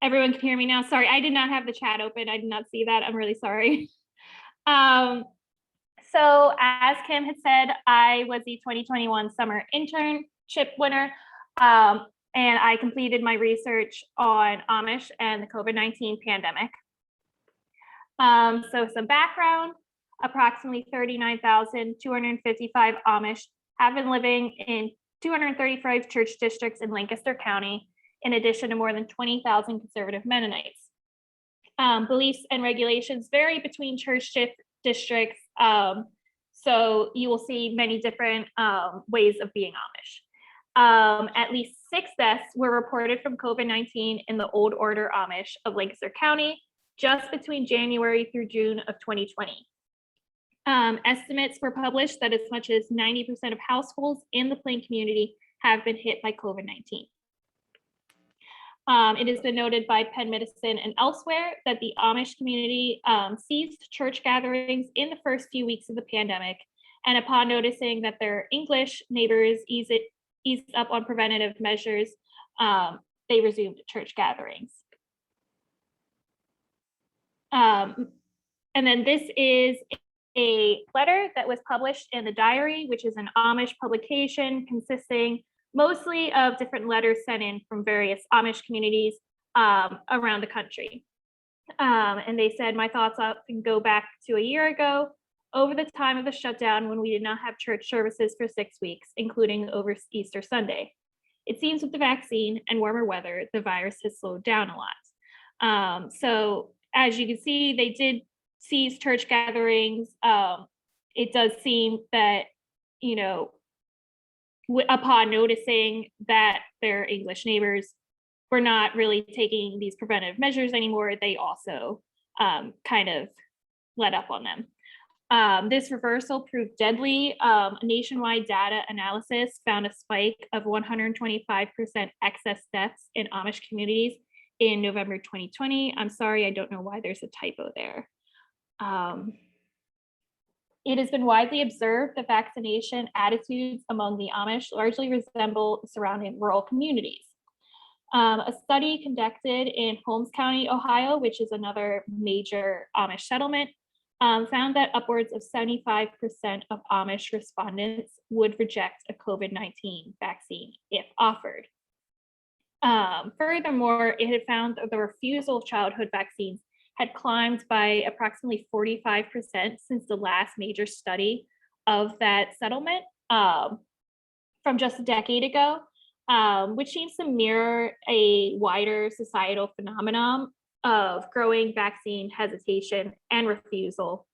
Everyone can hear me now. Sorry, I did not have the chat open. I did not see that. I'm really sorry. So as Kim had said, I was the 2021 Summer Internship winner, and I completed my research on Amish and the COVID-19 pandemic. So some background, approximately 39,255 Amish have been living in 235 church districts in Lancaster County, in addition to more than 20,000 conservative Mennonites. Beliefs and regulations vary between church districts, so you will see many different ways of being Amish. At least 6 deaths were reported from COVID-19 in the Old Order Amish of Lancaster County, just between January through June of 2020. Estimates were published that as much as 90% of households in the Plain community have been hit by COVID-19. It has been noted by Penn Medicine and elsewhere that the Amish community ceased church gatherings in the first few weeks of the pandemic, and upon noticing that their English neighbors eased up on preventative measures, they resumed church gatherings. And then this is a letter that was published in the Diary, which is an Amish publication consisting mostly of different letters sent in from various Amish communities around the country. And they said, my thoughts often go back to a year ago, over the time of the shutdown when we did not have church services for 6 weeks, including over Easter Sunday. It seems with the vaccine and warmer weather, the virus has slowed down a lot. So as you can see, they did cease church gatherings. It does seem that, you know, upon noticing that their English neighbors were not really taking these preventive measures anymore, they also kind of let up on them. This reversal proved deadly. Nationwide data analysis found a spike of 125% excess deaths in Amish communities in November 2020. I'm sorry, I don't know why there's a typo there. It has been widely observed that vaccination attitudes among the Amish largely resemble the surrounding rural communities. A study conducted in Holmes County, Ohio, which is another major Amish settlement, found that upwards of 75% of Amish respondents would reject a COVID-19 vaccine if offered. Furthermore, it had found that the refusal of childhood vaccines had climbed by approximately 45% since the last major study of that settlement from just a decade ago, which seems to mirror a wider societal phenomenon of growing vaccine hesitation and refusal.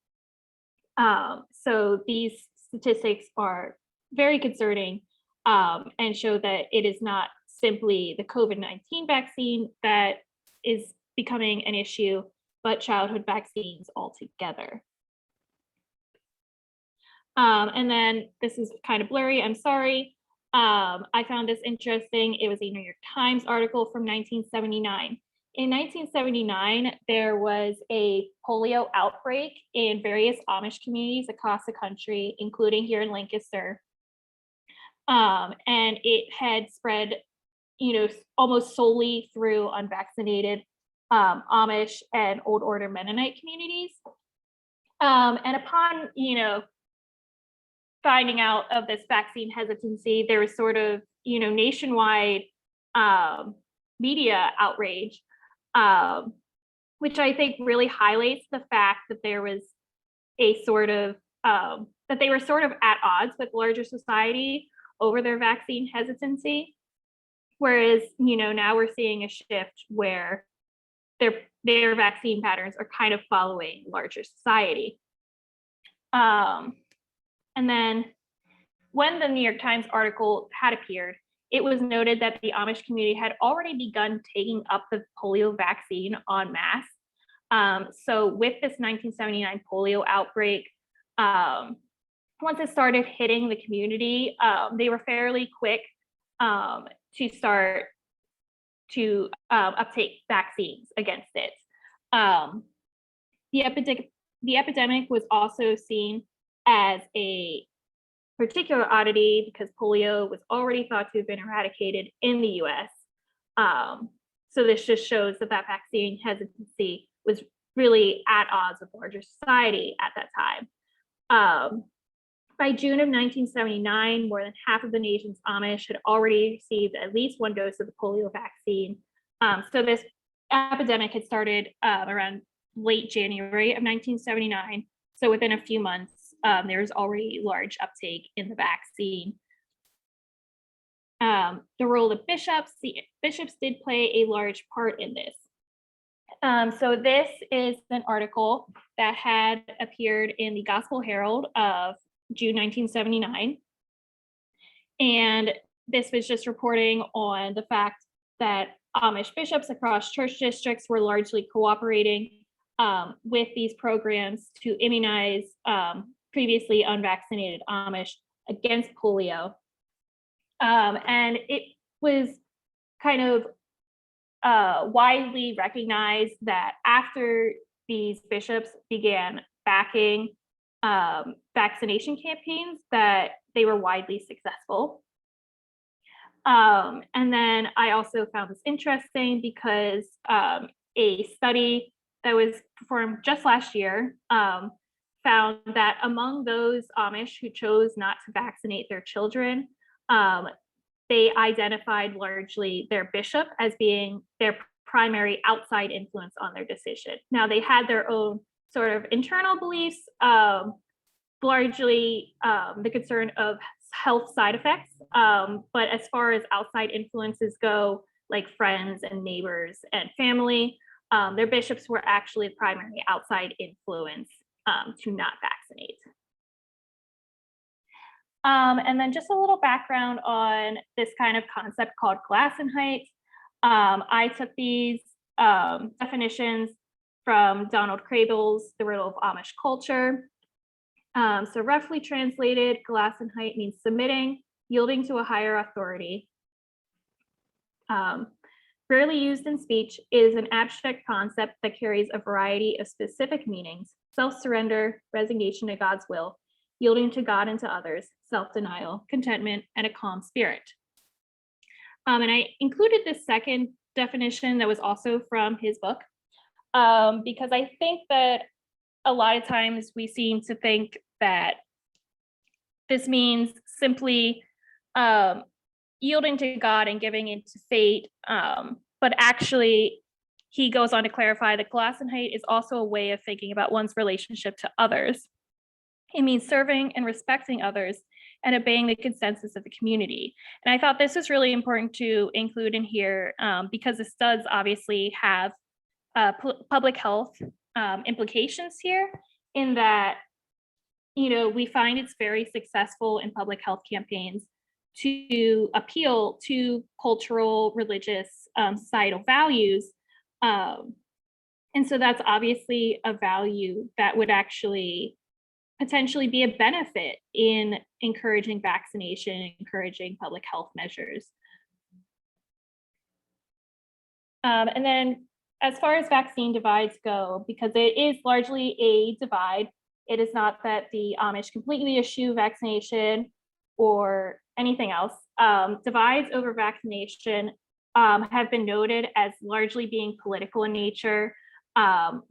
So these statistics are very concerning and show that it is not simply the COVID-19 vaccine that is becoming an issue, but childhood vaccines altogether. And then this is kind of blurry, I'm sorry. I found this interesting. It was a New York Times article from 1979. In 1979, there was a polio outbreak in various Amish communities across the country, including here in Lancaster. And it had spread, you know, almost solely through unvaccinated Amish and Old Order Mennonite communities. And upon, you know, finding out of this vaccine hesitancy, there was sort of, you know, nationwide media outrage, which I think really highlights the fact that there was a sort of, that they were sort of at odds with larger society over their vaccine hesitancy. Whereas, you know, now we're seeing a shift where their vaccine patterns are kind of following larger society. And then when the New York Times article had appeared, it was noted that the Amish community had already begun taking up the polio vaccine en masse. So with this 1979 polio outbreak, once it started hitting the community, they were fairly quick to start to uptake vaccines against it. The epidemic was also seen as a particular oddity because polio was already thought to have been eradicated in the US. So this just shows that that vaccine hesitancy was really at odds with larger society at that time. By June of 1979, more than half of the nation's Amish had already received at least one dose of the polio vaccine. So this epidemic had started around late January of 1979. So within a few months, there was already large uptake in the vaccine. The role of bishops, the bishops did play a large part in this. So this is an article that had appeared in the Gospel Herald of June 1979. And this was just reporting on the fact that Amish bishops across church districts were largely cooperating with these programs to immunize previously unvaccinated Amish against polio. And it was kind of widely recognized that after these bishops began backing vaccination campaigns, that they were widely successful. And then I also found this interesting because a study that was performed just last year found that among those Amish who chose not to vaccinate their children, they identified largely their bishop as being their primary outside influence on their decision. Now, they had their own sort of internal beliefs, largely the concern of health side effects. But as far as outside influences go, like friends and neighbors and family, their bishops were actually the primary outside influence to not vaccinate. And then just a little background on this kind of concept called Glassenheit. I took these definitions from Donald Crable's The Riddle of Amish Culture. So roughly translated, Glassenheit means submitting, yielding to a higher authority. Rarely used in speech, it is an abstract concept that carries a variety of specific meanings: self-surrender, resignation to God's will, yielding to God and to others, self-denial, contentment, and a calm spirit. And I included this second definition that was also from his book, because I think that a lot of times we seem to think that this means simply yielding to God and giving into fate, but actually he goes on to clarify that Gelassenheit is also a way of thinking about one's relationship to others. It means serving and respecting others and obeying the consensus of the community. And I thought this was really important to include in here because this does obviously have public health implications here, in that, you know, we find it's very successful in public health campaigns to appeal to cultural, religious, societal values. And so that's obviously a value that would actually potentially be a benefit in encouraging vaccination, encouraging public health measures. And then as far as vaccine divides go, because it is largely a divide, it is not that the Amish completely eschew vaccination or anything else. Divides over vaccination have been noted as largely being political in nature,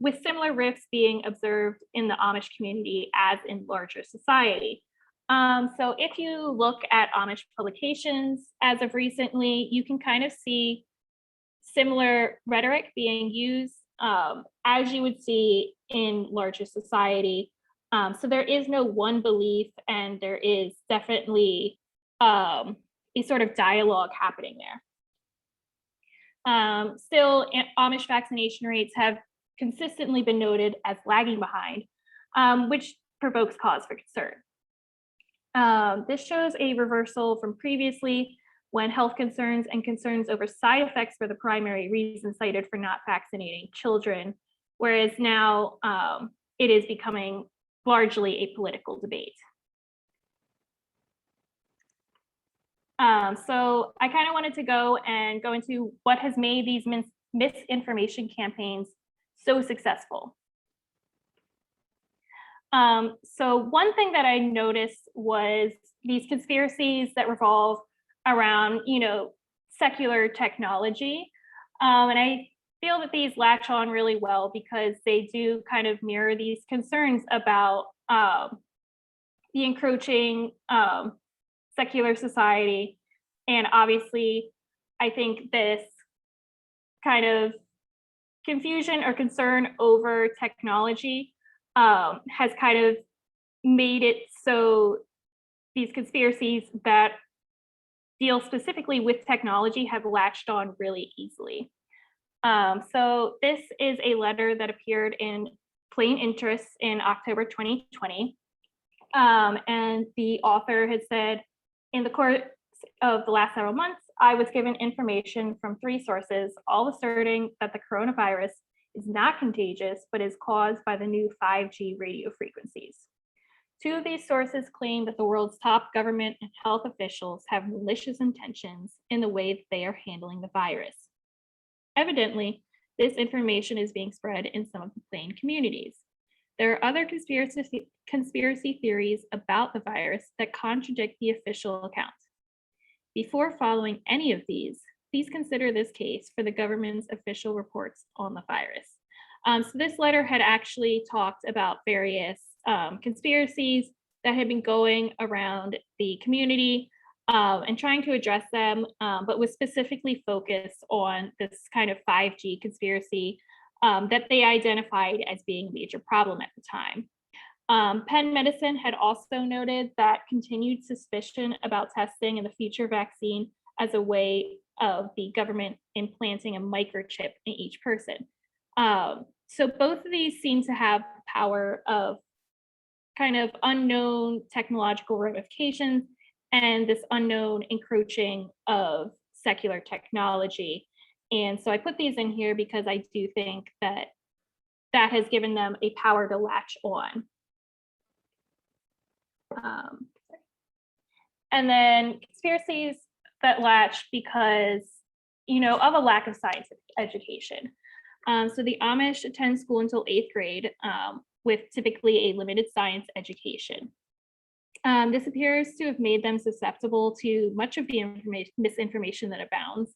with similar rifts being observed in the Amish community as in larger society. So if you look at Amish publications as of recently, you can kind of see similar rhetoric being used as you would see in larger society. So there is no one belief, and there is definitely a sort of dialogue happening there. Still, Amish vaccination rates have consistently been noted as lagging behind, which provokes cause for concern. This shows a reversal from previously, when health concerns and concerns over side effects were the primary reason cited for not vaccinating children, whereas now it is becoming largely a political debate. So I kind of wanted to go into what has made these misinformation campaigns so successful. So one thing that I noticed was these conspiracies that revolve around, you know, secular technology. And I feel that these latch on really well because they do kind of mirror these concerns about the encroaching secular society. And obviously, I think this kind of confusion or concern over technology has kind of made it so these conspiracies that deal specifically with technology have latched on really easily. So this is a letter that appeared in Plain Interests in October 2020. And the author had said, in the course of the last several months, I was given information from 3 sources, all asserting that the coronavirus is not contagious, but is caused by the new 5G radio frequencies. 2 of these sources claim that the world's top government and health officials have malicious intentions in the way that they are handling the virus. Evidently, this information is being spread in some of the Plain communities. There are other conspiracy theories about the virus that contradict the official account. Before following any of these, please consider this case for the government's official reports on the virus. So this letter had actually talked about various conspiracies that had been going around the community and trying to address them, but was specifically focused on this kind of 5G conspiracy that they identified as being a major problem at the time. Penn Medicine had also noted that continued suspicion about testing and the future vaccine as a way of the government implanting a microchip in each person. So both of these seem to have the power of kind of unknown technological ramifications and this unknown encroaching of secular technology. And so I put these in here because I do think that that has given them a power to latch on. And then conspiracies that latch because, of a lack of scientific education. So the Amish attend school until 8th grade with typically a limited science education. This appears to have made them susceptible to much of the misinformation that abounds,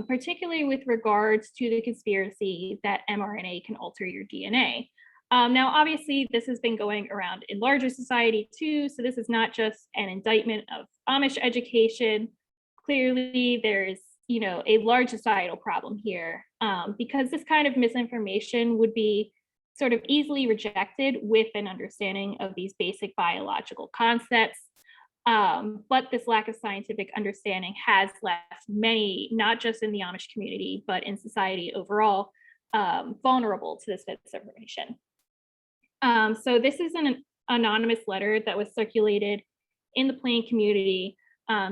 particularly with regards to the conspiracy that mRNA can alter your DNA. Now, obviously, this has been going around in larger society too, so this is not just an indictment of Amish education. Clearly, there's a large societal problem here because this kind of misinformation would be sort of easily rejected with an understanding of these basic biological concepts. But this lack of scientific understanding has left many, not just in the Amish community, but in society overall, vulnerable to this misinformation. So this is an anonymous letter that was circulated in the Plain community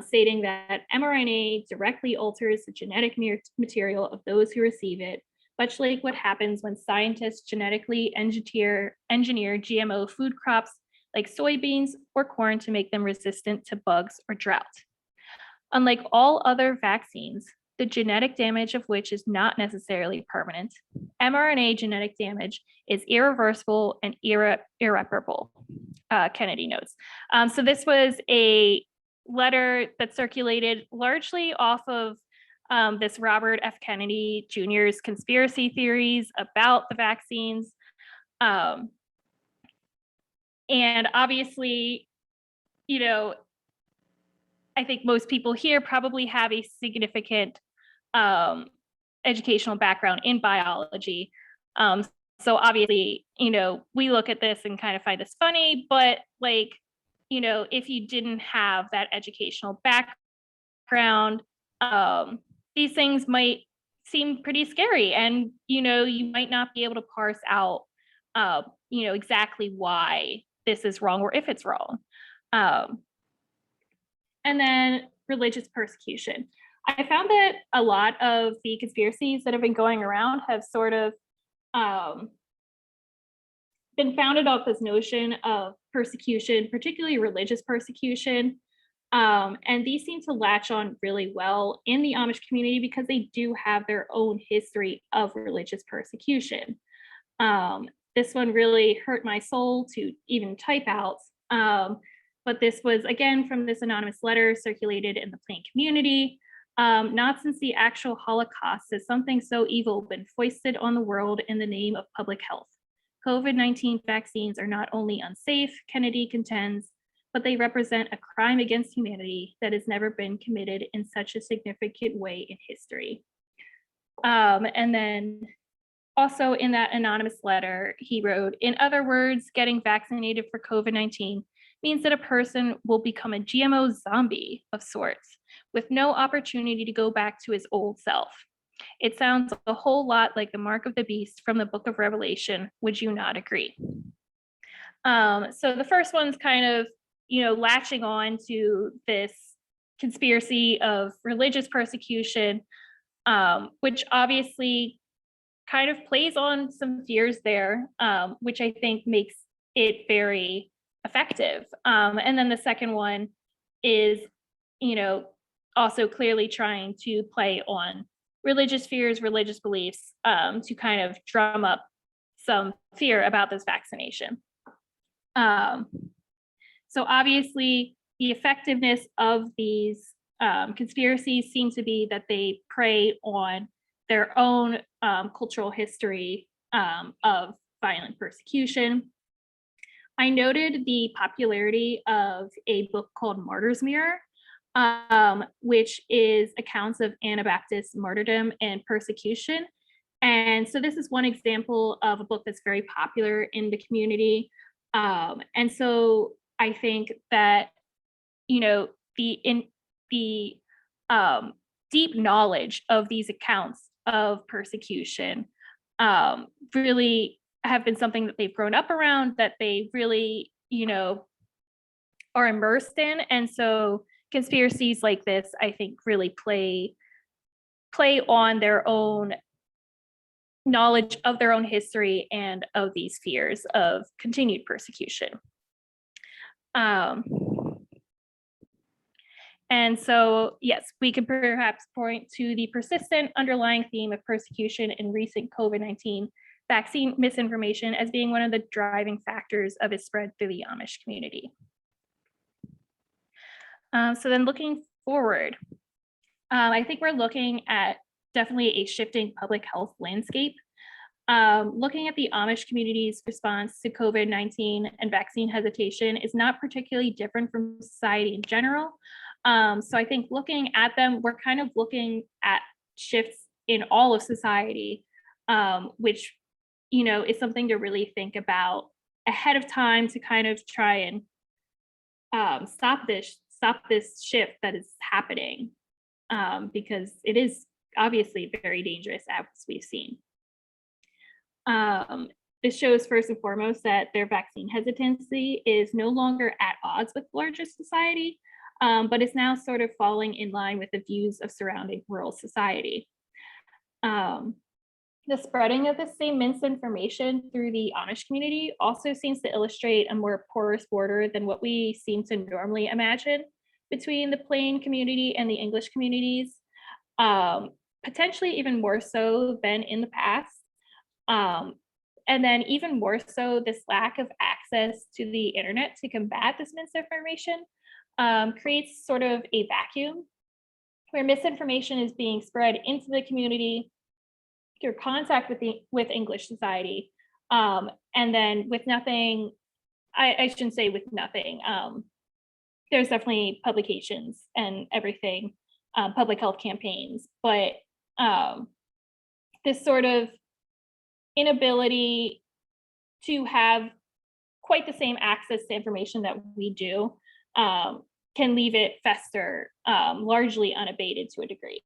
stating that mRNA directly alters the genetic material of those who receive it, much like what happens when scientists genetically engineer GMO food crops like soybeans or corn to make them resistant to bugs or drought. Unlike all other vaccines, the genetic damage of which is not necessarily permanent, mRNA genetic damage is irreversible and irreparable, Kennedy notes. So this was a letter that circulated largely off of this Robert F. Kennedy Jr.'s conspiracy theories about the vaccines. And obviously, I think most people here probably have a significant educational background in biology. So obviously, we look at this and kind of find this funny, but if you didn't have that educational background, these things might seem pretty scary, and you might not be able to parse out exactly why this is wrong or if it's wrong. And then religious persecution. I found that a lot of the conspiracies that have been going around have sort of been founded off this notion of persecution, particularly religious persecution. And these seem to latch on really well in the Amish community because they do have their own history of religious persecution. This one really hurt my soul to even type out. But this was, again, from this anonymous letter circulated in the Plain community. Not since the actual Holocaust has something so evil been foisted on the world in the name of public health. COVID-19 vaccines are not only unsafe, Kennedy contends, but they represent a crime against humanity that has never been committed in such a significant way in history. And then also in that anonymous letter, he wrote, in other words, getting vaccinated for COVID-19 means that a person will become a GMO zombie of sorts, with no opportunity to go back to his old self. It sounds a whole lot like the mark of the beast from the book of Revelation. Would you not agree? So the first one's kind of, latching on to this conspiracy of religious persecution, which obviously kind of plays on some fears there, which I think makes it very effective. And then the second one is, also clearly trying to play on religious fears, religious beliefs, to kind of drum up some fear about this vaccination. So obviously, the effectiveness of these conspiracies seems to be that they prey on their own cultural history of violent persecution. I noted the popularity of a book called Martyr's Mirror, which is accounts of Anabaptist martyrdom and persecution. And so this is one example of a book that's very popular in the community. And so I think that, the deep knowledge of these accounts of persecution really have been something that they've grown up around, that they really, are immersed in. And so conspiracies like this, I think, really play on their own knowledge of their own history and of these fears of continued persecution. And so, yes, we could perhaps point to the persistent underlying theme of persecution in recent COVID-19 vaccine misinformation as being one of the driving factors of its spread through the Amish community. So then looking forward, I think we're looking at definitely a shifting public health landscape. Looking at the Amish community's response to COVID-19 and vaccine hesitation is not particularly different from society in general. So I think looking at them, we're kind of looking at shifts in all of society, which, is something to really think about ahead of time to kind of try and stop this shift that is happening, because it is obviously very dangerous, as we've seen. This shows first and foremost that their vaccine hesitancy is no longer at odds with larger society, but is now sort of falling in line with the views of surrounding rural society. The spreading of the same misinformation through the Amish community also seems to illustrate a more porous border than what we seem to normally imagine between the Plain community and the English communities, potentially even more so than in the past. And then even more so, this lack of access to the internet to combat this misinformation creates sort of a vacuum where misinformation is being spread into the community through contact with English society, and then with nothing, I shouldn't say with nothing. There's definitely publications and everything, public health campaigns, but this sort of inability to have quite the same access to information that we do can leave it fester, largely unabated to a degree.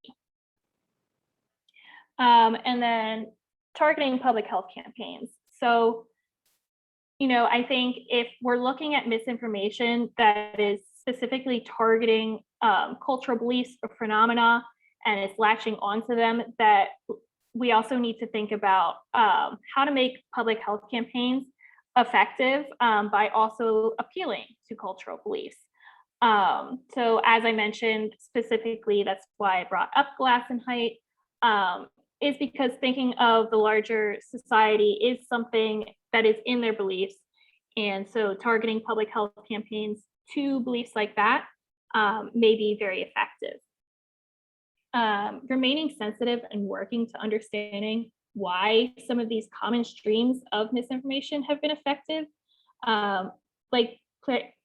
And then targeting public health campaigns. So, I think if we're looking at misinformation that is specifically targeting cultural beliefs or phenomena and is latching onto them, that we also need to think about how to make public health campaigns effective by also appealing to cultural beliefs. So as I mentioned, specifically, that's why I brought up glass and height, is because thinking of the larger society is something that is in their beliefs. And so targeting public health campaigns to beliefs like that may be very effective. remaining sensitive and working to understanding why some of these common streams of misinformation have been effective, like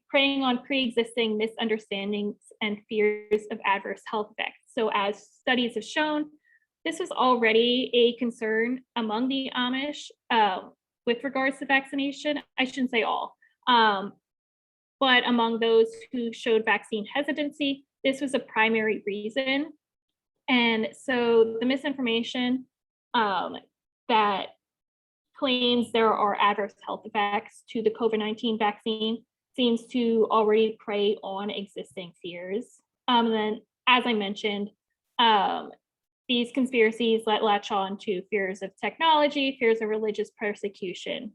preying on pre-existing misunderstandings and fears of adverse health effects. So as studies have shown, this was already a concern among the Amish with regards to vaccination. I shouldn't say all, but among those who showed vaccine hesitancy, this was a primary reason. And so the misinformation that claims there are adverse health effects to the COVID-19 vaccine seems to already prey on existing fears. And then, as I mentioned, these conspiracies latch on to fears of technology, fears of religious persecution.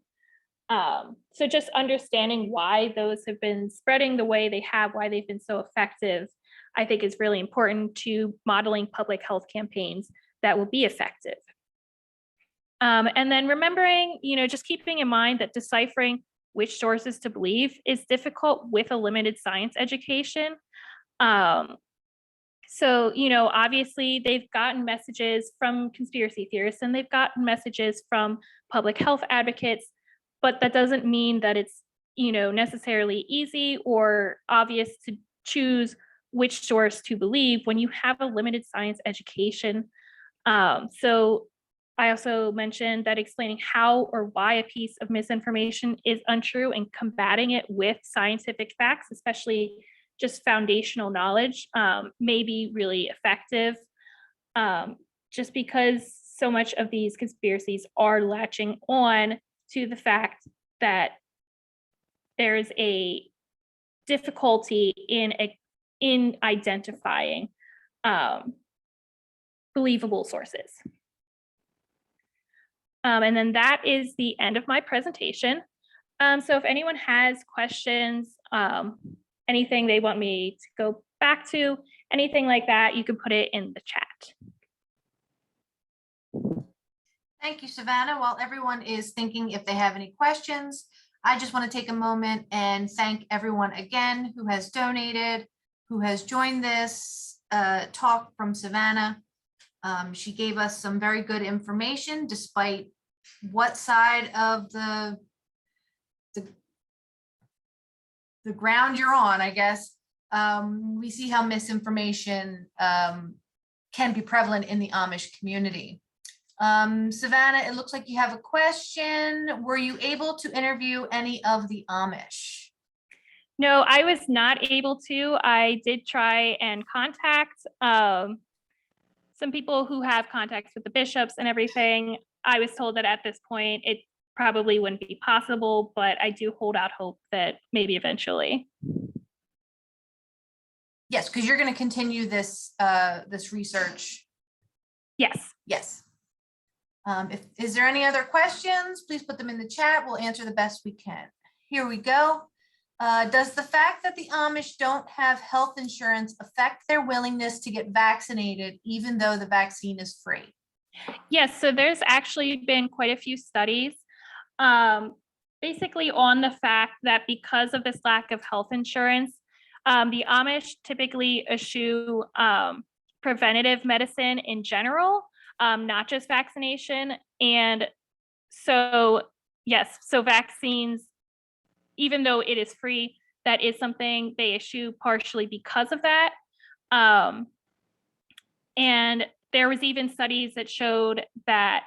So just understanding why those have been spreading the way they have, why they've been so effective, I think is really important to modeling public health campaigns that will be effective. And then remembering, just keeping in mind that deciphering which sources to believe is difficult with a limited science education. So, obviously they've gotten messages from conspiracy theorists and they've gotten messages from public health advocates, but that doesn't mean that it's, necessarily easy or obvious to choose which source to believe when you have a limited science education. So I also mentioned that explaining how or why a piece of misinformation is untrue and combating it with scientific facts, especially just foundational knowledge, may be really effective, just because so much of these conspiracies are latching on to the fact that there's a difficulty in identifying believable sources. And then that is the end of my presentation. So if anyone has questions, anything they want me to go back to, anything like that, you can put it in the chat. Thank you, Savannah. While everyone is thinking if they have any questions, I just want to take a moment and thank everyone again who has donated, who has joined this talk from Savannah. She gave us some very good information despite what side of the ground you're on, I guess. We see how misinformation can be prevalent in the Amish community. Savannah, it looks like you have a question. Were you able to interview any of the Amish? No, I was not able to. I did try and contact some people who have contacts with the bishops and everything. I was told that at this point it probably wouldn't be possible, but I do hold out hope that maybe eventually. Yes, because you're going to continue this this research. Yes. Yes. Is there any other questions? Please put them in the chat. We'll answer the best we can. Here we go. Does the fact that the Amish don't have health insurance affect their willingness to get vaccinated, even though the vaccine is free? Yes, so there's actually been quite a few studies basically on the fact that because of this lack of health insurance, the Amish typically eschew preventative medicine in general, not just vaccination. And so, yes, so vaccines, even though it is free, that is something they eschew partially because of that. And there was even studies that showed that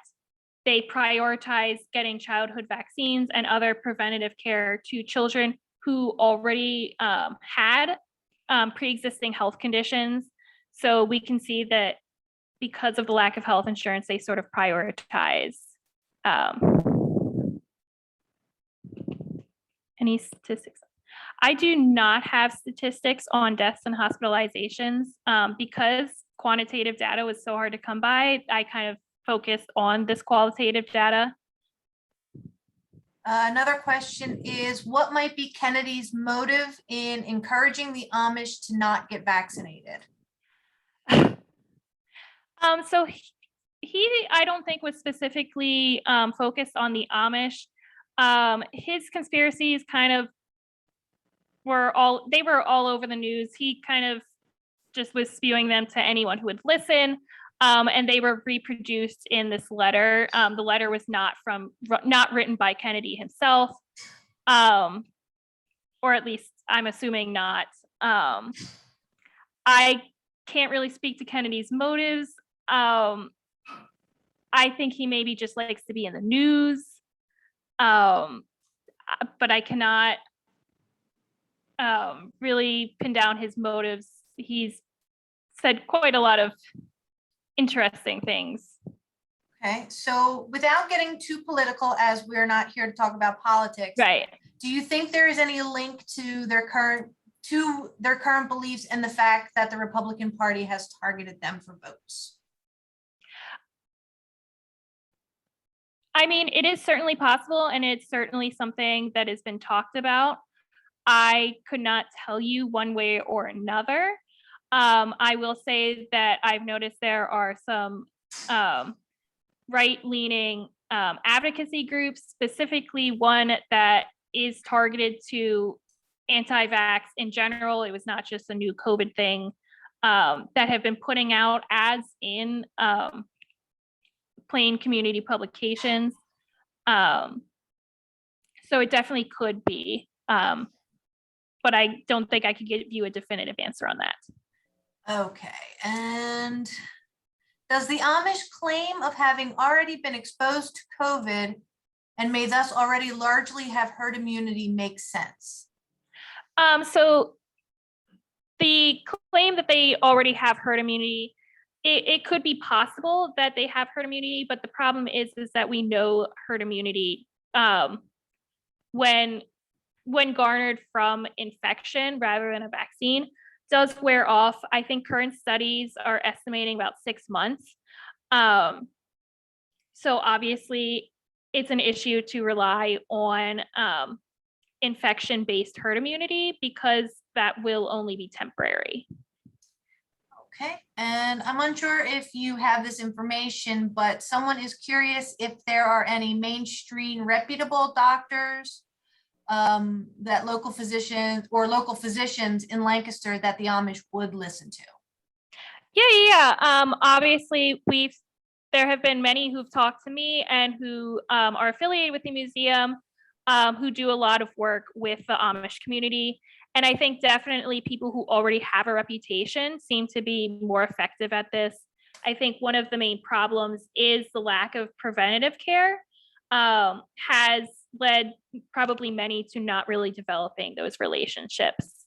they prioritize getting childhood vaccines and other preventative care to children who already had pre-existing health conditions. So we can see that because of the lack of health insurance, they sort of prioritize. Any statistics? I do not have statistics on deaths and hospitalizations because quantitative data was so hard to come by. I kind of focused on this qualitative data. Another question is, what might be Kennedy's motive in encouraging the Amish to not get vaccinated? So he, I don't think was specifically focused on the Amish. His conspiracies kind of were all over the news. He kind of just was spewing them to anyone who would listen. And they were reproduced in this letter. The letter was not written by Kennedy himself, or at least I'm assuming not. I can't really speak to Kennedy's motives. I think he maybe just likes to be in the news, but I cannot really pin down his motives. He's said quite a lot of interesting things. Okay, so without getting too political, as we're not here to talk about politics, Right. do you think there is any link to their current beliefs and the fact that the Republican Party has targeted them for votes? I mean, it is certainly possible, and it's certainly something that has been talked about. I could not tell you one way or another. I will say that I've noticed there are some right-leaning advocacy groups, specifically one that is targeted to anti-vax in general. It was not just a new COVID thing, that have been putting out ads in plain community publications. So it definitely could be, but I don't think I could give you a definitive answer on that. Okay, and does the Amish claim of having already been exposed to COVID and may thus already largely have herd immunity make sense? So the claim that they already have herd immunity, it could be possible that they have herd immunity, but the problem is that we know herd immunity, when garnered from infection rather than a vaccine, does wear off. I think current studies are estimating about 6 months. So obviously it's an issue to rely on infection-based herd immunity, because that will only be temporary. Okay, and I'm unsure if you have this information, but someone is curious if there are any mainstream reputable doctors, that local physicians in Lancaster that the Amish would listen to. Yeah. Obviously, there have been many who've talked to me and who are affiliated with the museum, who do a lot of work with the Amish community. And I think definitely people who already have a reputation seem to be more effective at this. I think one of the main problems is the lack of preventative care, has led probably many to not really developing those relationships.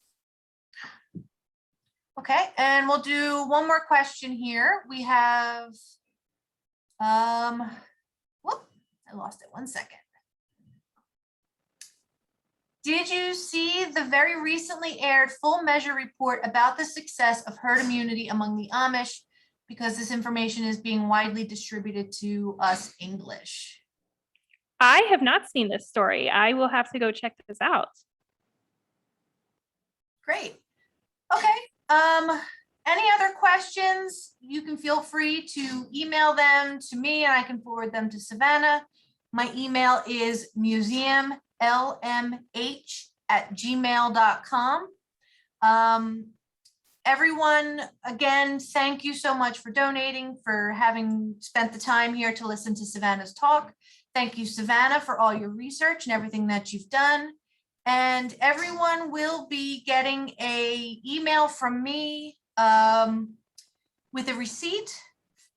Okay, and we'll do one more question here. We have, whoop, I lost it, 1 second. Did you see the very recently aired full measure report about the success of herd immunity among the Amish? Because this information is being widely distributed to us English. I have not seen this story. I will have to go check this out. Great. Okay. Any other questions? You can feel free to email them to me and I can forward them to Savannah. My email is museumlmh@gmail.com. Everyone, again, thank you so much for donating, for having spent the time here to listen to Savannah's talk. Thank you, Savannah, for all your research and everything that you've done. And everyone will be getting an email from me with a receipt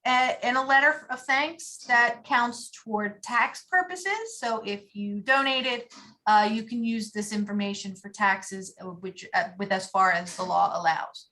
and a letter of thanks that counts toward tax purposes. So if you donated, you can use this information for taxes, which with as far as the law allows.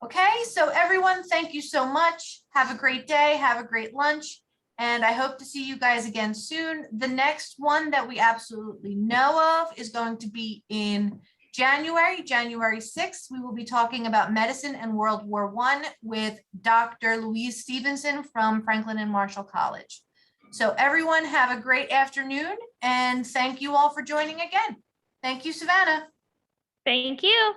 Okay, so everyone, thank you so much. Have a great day. Have a great lunch. And I hope to see you guys again soon. The next one that we absolutely know of is going to be in January 6th. We will be talking about medicine and World War I with Dr. Louise Stevenson from Franklin and Marshall College. So everyone have a great afternoon and thank you all for joining again. Thank you, Savannah. Thank you.